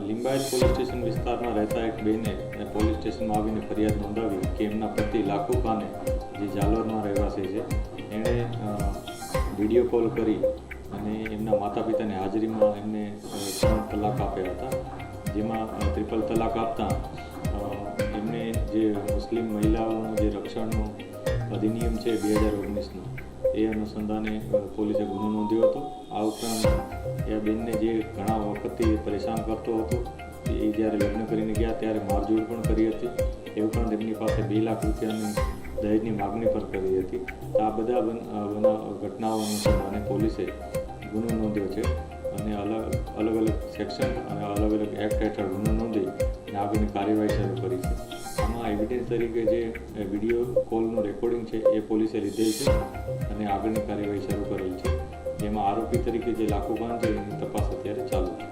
Limbayat police station વિસ્તારમાં રહેતા એક બેને પોલીસ સ્ટેશનમાં આવીને ફરિયાદ નોંધાવી કે એમના પતિ લાખુ ખાને, જે જાલોરમાં રહેવાસી છે, એણે વિડીયો કોલ કરી અને એમના માતા પિતાની હાજરીમાં એમને 3 તલાક આપ્યા હતા, જેમાં ટ્રિપલ તલાક આપતા એમને જે મુસ્લિમ મહિલાઓનું જે રક્ષણનું અધિનિયમ છે 2019નો, એ અનુસંધાને પોલીસે ગુનો નોંધ્યો હતો. આ ઉપરાંત એ બેનને જે ઘણા વખતથી પરેશાન કરતો હતો, એ જ્યારે લગ્ન કરીને ગયા ત્યારે મારઝૂડ પણ કરી હતી. એ ઉપરાંત એમની પાસે 2 લાખ રૂપિયાની દહેજની માગણી પણ કરી હતી. આ બધા ઘટનાઓ અનુસંધાને પોલીસે ગુનો નોંધ્યો છે અને અલગ અલગ સેક્શન અને અલગ અલગ એક્ટ હેઠળ ગુનો નોંધી અને આગળની કાર્યવાહી શરૂ કરી છે. આમાં એવિડન્સ તરીકે જે વિડીયો કોલનું રેકોર્ડિંગ છે એ પોલીસે લીધેલ છે અને આગળની કાર્યવાહી શરૂ કરેલ છે, જેમાં આરોપી તરીકે જે લાખુ ખાન છે એની તપાસ અત્યારે ચાલુ છે.